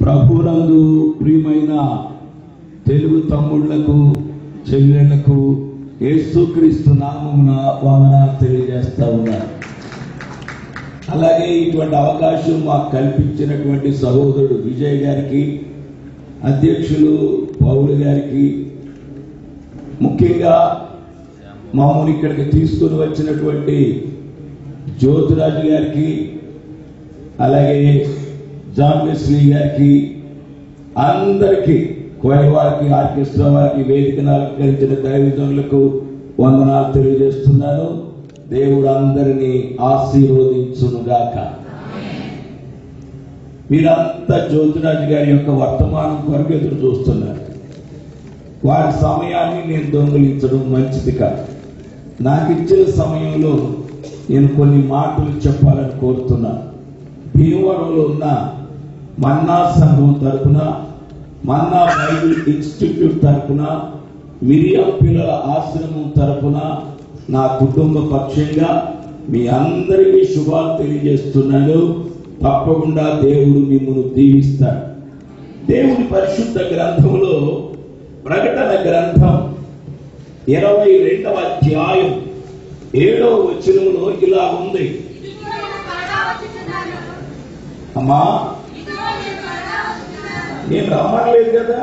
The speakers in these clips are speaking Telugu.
ప్రభునందు ప్రియమైన తెలుగు తమ్ముళ్లకు చెల్లెళ్లకు యేసుక్రీస్తు నామమున వందనాలు తెలియజేస్తా ఉన్నారు. అలాగే ఇటువంటి అవకాశం మాకు కల్పించినటువంటి సహోదరుడు విజయ్ గారికి, అధ్యక్షులు పౌలు గారికి, ముఖ్యంగా మమ్మల్ని ఇక్కడికి తీసుకుని వచ్చినటువంటి జ్యోతిరాజు గారికి, అలాగే జాన్ వెస్లీ గారికి, అందరికీ, కోయర్ వారికి, ఆర్కెస్ట్రా వారికి, వేదికను అలంకరించిన దైవజనులకు వందనాలు తెలియజేస్తున్నాను. దేవుడు అందరినీ ఆశీర్వదించునుగాక. మీరంతా జ్యోతిరాజు గారి యొక్క వర్తమానం కొరకు ఎదురు చూస్తున్నారు. వారి సమయాన్ని నేను దొంగిలించడం మంచిది కాదు. నాకు ఇచ్చిన సమయంలో నేను కొన్ని మాటలు చెప్పాలని కోరుతున్నాను. భీమవరంలో ఉన్న మన్నా సంఘం తరఫున, మన్నా బైబిల్ ఇన్స్టిట్యూట్ తరఫున, మిరియం పిల్లల ఆశ్రమం తరఫున నా కుటుంబ పక్షంగా మీ అందరికీ శుభాలు తెలియజేస్తున్నాను. తప్పకుండా దేవుడు మిమ్మల్ని దీవిస్తాడు. దేవుని పరిశుద్ధ గ్రంథంలో ప్రకటన గ్రంథం 22వ అధ్యాయం 7వ వచనంలో ఇలా ఉంది. అమ్మా, నేను రమ్మనలేదు కదా,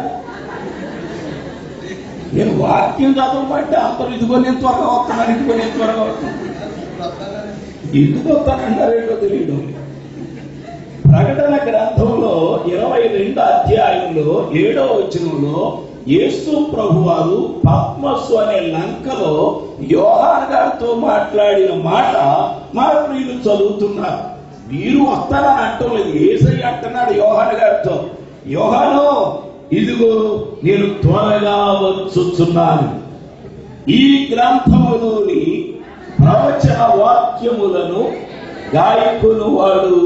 నేను వాక్యం చదవమంటే అందరూ ఇదిగో నేను త్వరగా వస్తున్నాను, ఇదిగో నేను త్వరగా వస్తున్నాను. ఎందుకు వస్తానంటారేంటో తెలియడం. ప్రకటన గ్రంథంలో 22వ అధ్యాయంలో 7వ వచనంలో యేసు ప్రభువారు పద్మస్సు అనే లంకలో యోహాను గారితో మాట్లాడిన మాట మా ప్రియులు చదువుతున్నారు. మీరు వస్తారని అంటలేదు, యేసయ్య అంటున్నాడు యోహాను గారితో, యోహాను ఇదిగో నేను త్వరగా వచ్చుచున్నాను. ఈ గ్రంథములోని ప్రవచన వాక్యములను గాయకులు వాడు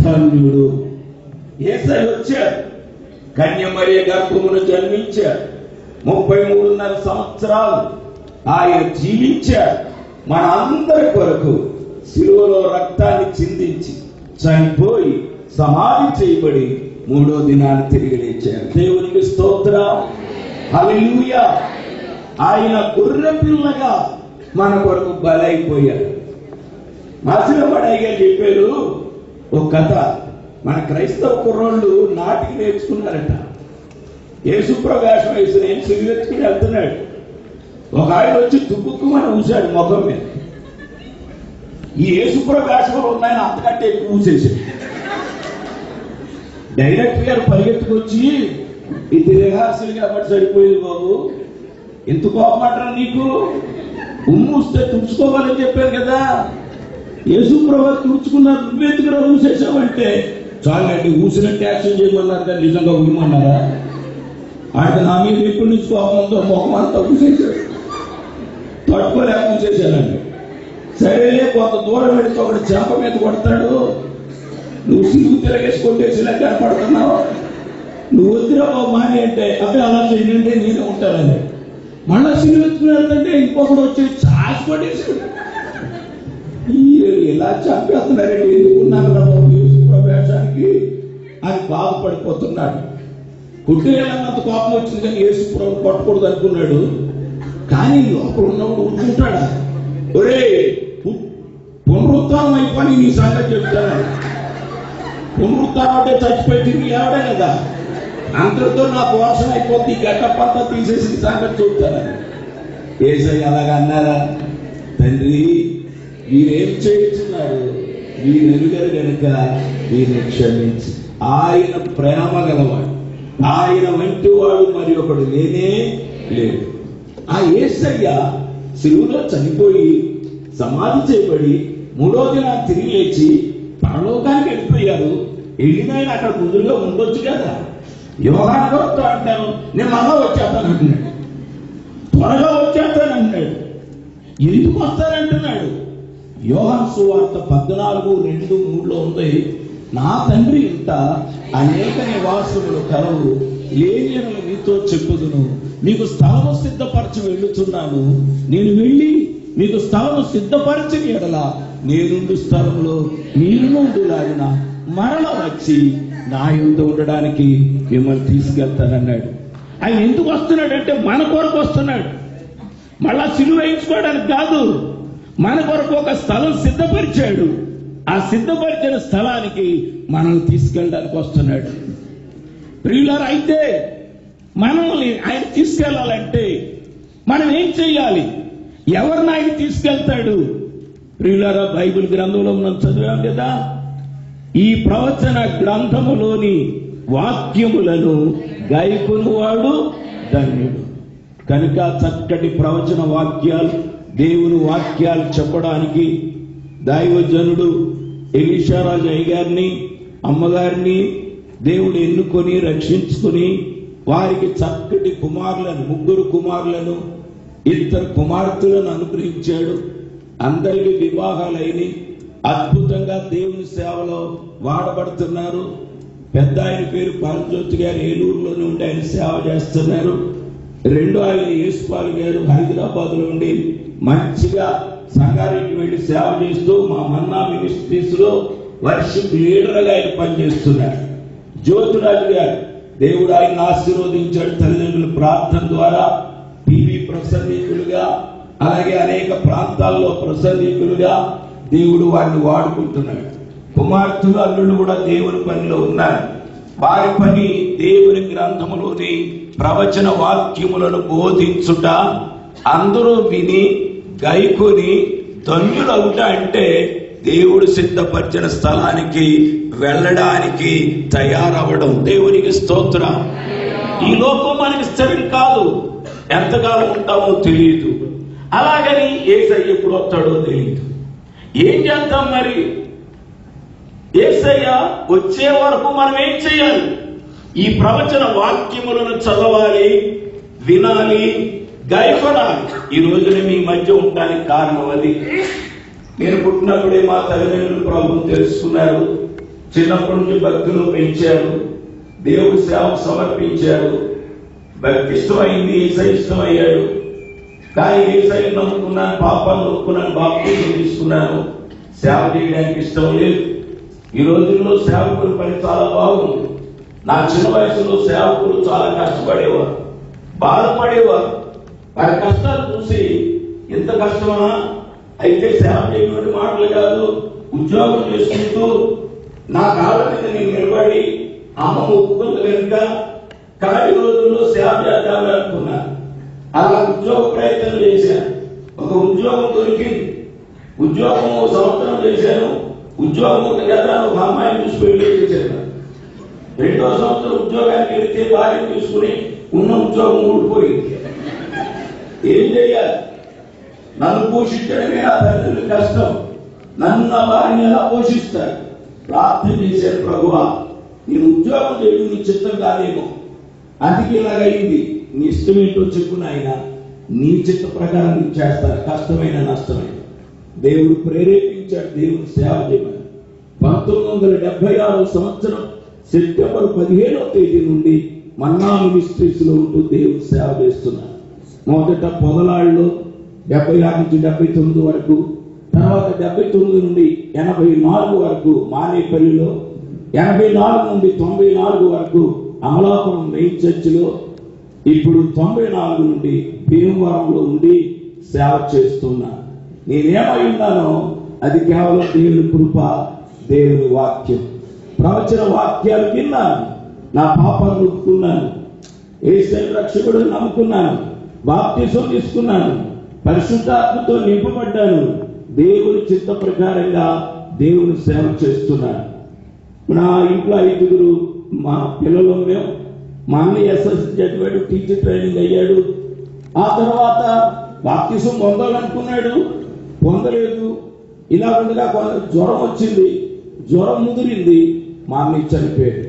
ధన్యుడు. యేసయ్య వచ్చాడు, కన్యమరియ గర్భమును జన్మించాడు, 33.5 సంవత్సరాలు ఆయన జీవించాడు. మన అందరి కొరకు శిలువలో రక్తాన్ని చిందించి చనిపోయి సమాధి చేయబడి 3వ దినాన్ని తిరిగి లేచాడు. దేవునికి స్తోత్రం, హల్లెలూయా. ఆయన గొర్రె పిల్లగా మన కొరకు బలైపోయాడు. మసిలబడయ్య చెప్పారు ఒక కథ. మన క్రైస్తవ కుర్రోళ్ళు నాటికి నేర్చుకున్నారట. యేసుప్రభు వేషం వేసి నేను సిలువెత్తుకుని వెళ్తున్నాడు. ఒక ఆయన వచ్చి తుప్పుకు మనం ఊసాడు ముఖం మీద. ఈ యేసుప్రభు వేషంలో ఉన్నాయని అంతకంటే ఎక్కువ ఊసేసాడు. డైరెక్టర్ గారు పరిగెత్తుకొచ్చి, ఇది రిహార్సల్ కాబట్టి సరిపోయింది బాబు, ఎంత కోపమంటారు నీకు, ఉమ్మూస్తే తుడుచుకోవాలని చెప్పారు కదా, యేసుప్రభు తుడుచుకున్నారు, నువ్వెందుకు ఊసేసావంటే, చాలండి ఊసినట్టు యాక్షన్ చేయమన్నారు కానీ నిజంగా ఊయమన్నారా? ఆయన నా మీద ఎప్పటి నుంచి కోపం ఉందో మొహం అంతా ఊసేసాడు, తట్టుకోలేక ఊసేసానండి. సరేలే, కొంత దూరం పెడితే ఒకటి చేప మీద కొడతాడు, నువ్వు సిలువు తిరగేసి కొట్టేసిలా కనపడుతున్నావు, నువ్వు వద్దురా మాని అంటే, అబ్బాయి అలా చేయండి నేనే ఉంటానని. మళ్ళా సిలువు ఎత్తుకుని వెళ్తుంటే ఇంకొకటి వచ్చి చాచి పడేసాడు. ఇలా చంపేస్తున్నారండి, ఎందుకున్నాను ప్రవేశానికి అని బాధపడిపోతున్నాడు. కొట్టేయాలన్నంత కోపం వచ్చింది కానీ యేసు ప్రభు కొట్టకూడదు అనుకున్నాడు. కానీ లోపల ఉన్నప్పుడు ఉంటుంటాడా, ఒరే పునరుత్థానం అయిపోయి నీ సంగతి చెప్తాను. పునరుత్థానం అంటే చచ్చిపోయి తిరిగి లేవడే కదా, అందరితో నా పోషణ అయిపోద్ది, గట్టపంతా తీసేసి సంగతి చెప్తానని. యేసయ్య అలాగా అన్నారా? తండ్రి వీరేం చేస్తున్నారు, వీరు ఎరుగరు కనుక వీరిని క్షమించి. ఆయన ప్రేమ గలవాడు, ఆయన వంటి వాడు మరి ఒకడు లేనే లేడు. ఆ యేసయ్య శిలువలో చనిపోయి సమాధి చేయబడి 3వ దినాన తిరిగి లేచి పరలోకానికి వెళ్ళిపోయారు. వెళ్ళినాయన అక్కడ ముందుగా ఉండొచ్చు కదా. యోహాను గారితో అంటాను, నేను మళ్ళా వచ్చేస్తాను అంటున్నాడు, త్వరగా వచ్చేస్తాను అంటున్నాడు. ఎందుకు వస్తానంటున్నాడు? యోహాను సువార్త 14:2-3 ఉంది. నా తండ్రి ఇంట అనేక నివాసములు కలవు, లేనియను మీతో చెప్పుదును, మీకు స్థలము సిద్ధపరచి వెళ్ళుచున్నాను. నేను వెళ్ళి మీకు స్థలము సిద్ధపరచిన ఎడల నేనుండు స్థలంలో మీరు నుండులాగిన మరల వచ్చి నా యందు ఉండడానికి మిమ్మల్ని తీసుకెళ్తానన్నాడు. ఆయన ఎందుకు వస్తున్నాడంటే మన కొరకు వస్తున్నాడు. మళ్ళా సిలువ వేయించుకోవడానికి కాదు, మన కొరకు ఒక స్థలం సిద్ధపరిచాడు. ఆ సిద్ధపరిచిన స్థలానికి మనం తీసుకెళ్ళడానికి వస్తున్నాడు. ప్రియులారా, అయితే మనల్ని ఆయన తీసుకెళ్లాలంటే మనం ఏం చెయ్యాలి? ఎవరిని ఆయన తీసుకెళ్తాడు? ప్రియులారా, బైబిల్ గ్రంథంలో మనం చదివాం కదా, ఈ ప్రవచన గ్రంథములోని వాక్యములను గైకొనువాడు ధన్యుడు. కనుక చక్కటి ప్రవచన వాక్యాలు, దేవుని వాక్యాలు చెప్పడానికి దైవజనుడు ఎలీషా రాజు అయ్యగారిని, అమ్మగారిని దేవుడు ఎన్నుకొని రక్షించుకుని వారికి చక్కటి కుమారులను, 3 కుమారులను, 2 కుమార్తెలను అనుగ్రహించాడు. అందరికీ వివాహాలైన అద్భుతంగా దేవుని సేవలో వాడబడుతున్నారు. పెద్ద ఆయన పేరు పరంజ్యోతి గారు ఏలూరులో నుండి ఆయన సేవ చేస్తున్నారు. రెండో ఆయన యేసుపాల్ గారు హైదరాబాద్ లో ఉండి మంచిగా సంగారెడ్డి వెళ్లి సేవ చేస్తూ మా మన్నా మినిస్ట్రీస్ లో వర్షిప్ లీడర్ గా ఆయన పనిచేస్తున్నారు. జ్యోతిరాజు గారు దేవుడు ఆయన ఆశీర్వదించాడు. తల్లిదండ్రుల ప్రార్థన ద్వారా టీవీ ప్రసంగికులుగా, అలాగే అనేక ప్రాంతాల్లో ప్రసంగికులుగా దేవుడు వారిని వాడుకుంటున్నాడు. కుమార్తెలు, అల్లుళ్ళు కూడా దేవుని పనిలో ఉన్నారు. వారి పని దేవుని గ్రంథములోని ప్రవచన వాక్యములను బోధించుట, అందరూ విని గైకొని ధన్యులవుట. అంటే దేవుడు సిద్ధపరిచిన స్థలానికి వెళ్ళడానికి తయారవ్వడం. దేవునికి స్తోత్రం. ఈ లోకం మనకి స్థిరం కాదు, ఎంతకాలం ఉంటామో తెలియదు. అలాగని యేసయ్య ఎప్పుడు వస్తాడో తెలియదు. ఏం చేద్దాం మరి? యేసయ్య వచ్చే వరకు మనం ఏం చేయాలి? ఈ ప్రవచన వాక్యములను చదవాలి, వినాలి, గైకొనాలి. ఈ రోజున మీ మధ్య ఉండడానికి కారణం అది. నేను పుట్టినప్పుడే మా తల్లిదండ్రులు ప్రభువును తెలుసుకున్నారు. చిన్నప్పటి నుంచి భక్తులు పెంచారు, దేవుడి సేవకు సమర్పించారు. భక్తి ఇష్టమైంది, యేసయ్య ఇష్టమయ్యాడు. కానీ యేసయ్య నమ్ముకున్నాను, పాపాలను ఒప్పుకున్నాను, బాప్తిజం తీసుకున్నాను. సేవ చేయడానికి ఇష్టం లేదు. ఈ రోజుల్లో సేవకుల పని చాలా బాగుంది. నా చిన్న వయసులో సేవకులు చాలా కష్టపడేవారు, బాధపడేవారు. వారి కష్టాలు చూసి ఎంత కష్టమా, అయితే సేవ చేయటువంటి మాటలు కాదు, ఉద్యోగం చేసుకుంటూ నా కాళ్ళ మీద నేను నిలబడి అమ్మ ఒప్పుకుంది కనుక ఖాళీ రోజుల్లో సేవ చేద్దామని అనుకున్నాను. అలా ఉద్యోగ ప్రయత్నం చేశాను. ఒక ఉద్యోగం దొరికింది. ఉద్యోగం 1 సంవత్సరం చేశాను. ఉద్యోగం కదా ఒక అమ్మాయిని చూసి పెళ్లి చేశాను. 2వ సంవత్సరం ఉద్యోగానికి వెళితే భార్యను తీసుకుని ఉన్న ఉద్యోగం ఊడిపోయింది. ఏం చేయాలి? నన్ను పోషించడమే నా తల్లిదండ్రుల కష్టం. నన్ను నా భార్యని ఎలా పోషిస్తారు? ప్రార్థన చేశాను, ప్రభువా నేను ఉద్యోగం చేయడం నీ చిత్తం కాదేమో, అందుకే ఇలాగైంది. నీ ఇష్టం ఏంటో చెప్పు నాయనా, నీ చిత్త ప్రకారం నీకు చేస్తారు, కష్టమైన నష్టమైన. దేవుడు ప్రేరేపించాడు దేవుని సేవ చేయమని. 1976 సంవత్సరం సెప్టెంబర్ 15వ తేదీ నుండి మన్నా మినిస్ట్రీస్ లో ఉంటూ దేవుని సేవ చేస్తున్నాను. మొదట పొదలాళ్ళలో 76 నుంచి 79 వరకు, తర్వాత 79 నుండి 84 వరకు మానేపల్లిలో, 84 నుండి 94 వరకు అమలాపురం మెయిన్ చర్చిలో, ఇప్పుడు 94 నుండి భీమవరంలో ఉండి సేవ చేస్తున్నా. నేనేమై ఉన్నానో అది కేవలం దేవుని కృప, దేవుని వాక్యం. ప్రవచన వాక్యాలు విన్నాను, నా పాపాలు ఒప్పుకున్నాను, యేసయ్య రక్షకుడు నమ్ముకున్నాను, బాప్తిసం తీసుకున్నాను, పరిశుద్ధాత్మతో నింపబడ్డాను. దేవుని చిత్త ప్రకారంగా దేవుని సేవ చేస్తున్నాను. నా ఇంట్లో 5 మా పిల్లలు. మేము మా అన్నయ్య ఎస్ఎస్సి చదివాడు, టీచర్ ట్రైనింగ్ అయ్యాడు. ఆ తర్వాత బాప్తిసం పొందాలనుకున్నాడు, పొందలేదు. ఇలా ఉండగా జ్వరం వచ్చింది, జ్వరం ముదిరింది, మా అన్నయ్య చనిపోయాడు.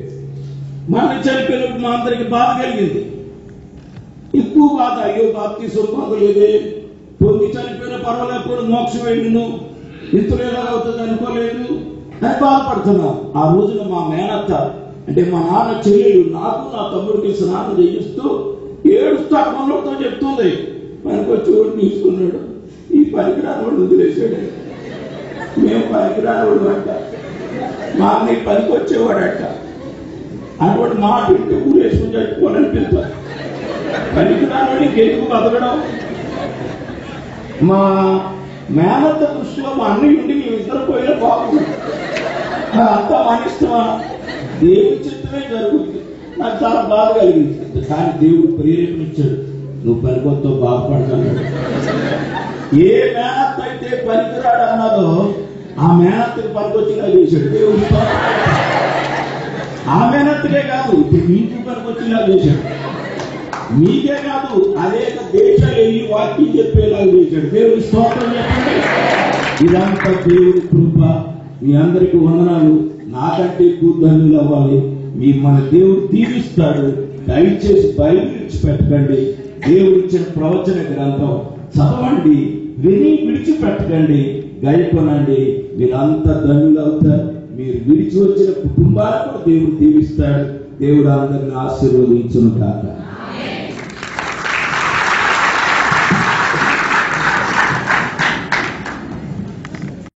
మా అన్నయ్య చనిపోయినప్పుడు మా అందరికి బాధ కలిగింది, ఎక్కువ బాధ. అయ్యో బాప్తిసం పొందలేదే, పొంది చనిపోయిన పర్వాలేప్పుడు మోక్షం వెళ్ళను, ఇంతలో ఎలా అవుతుంది అనుకోలేదు అని బాధపడుతున్నాం. ఆ రోజున మా మేనత్త అంటే మా నాన్న చెల్లెలు నాకు నా తమ్ముడికి స్నానం చేయిస్తూ ఏడుస్తూ అమ్మలతో చెప్తుంది, మనకొచ్చి ఓడి తీసుకున్నాడు, ఈ పనికిరాని వాడు వదిలేశాడు. మేము పనికిరాని వాడు అంట, మా అన్నయ్య పనికి వచ్చేవాడట. అటువంటి మాట ఇంటి ఊరేసుకుని చచ్చిపోవాలనిపిస్తారు. పనికిరాని ఇంకెందుకు బతకడం? మా మేనత్త దృష్టిలో మా అన్నయ్య ఉండి మేమిద్దరు పోయినా బాగుంది. అంతా మానిష్టమా? దేవుడి చిత్తమే జరుగుతుంది. నాకు చాలా బాధ కలిగింది. కానీ దేవుడు ప్రేరేపణిచ్చాడు, నువ్వు పనికొత్తో బాధపడతాను. ఏ మేనత్త అయితే పనికిరాడు అన్నదో ఆ మేనత్తకి పనికొచ్చేలా చేశాడు దేవుడు. ఆ మేనత్తకే కాదు, ఇప్పుడు మీకు పనికొచ్చేలా చేశాడు. మీకే కాదు, అనేక దేశాలు వెళ్ళి వాక్యం చెప్పేలాగా చేశాడు దేవుడి. స్తోత్రం చెప్పండి. ఇదంతా దేవుడి కృప. మీ అందరికీ వందనాలు. నాకంటే ఎక్కువ ధన్యులు అవ్వాలి. మన దేవుడు దీవిస్తాడు. దయచేసి బైబిల్ విడిచిపెట్టకండి. దేవుడు ఇచ్చిన ప్రవచన గ్రంథం చదవండి, విని విడిచిపెట్టకండి, గైకొనండి. మీరంతా ధన్యులు అవుతారు. మీరు విడిచి వచ్చిన కుటుంబాలను దేవుడు దీవిస్తాడు. దేవుడు అందరిని ఆశీర్వదించును కాక.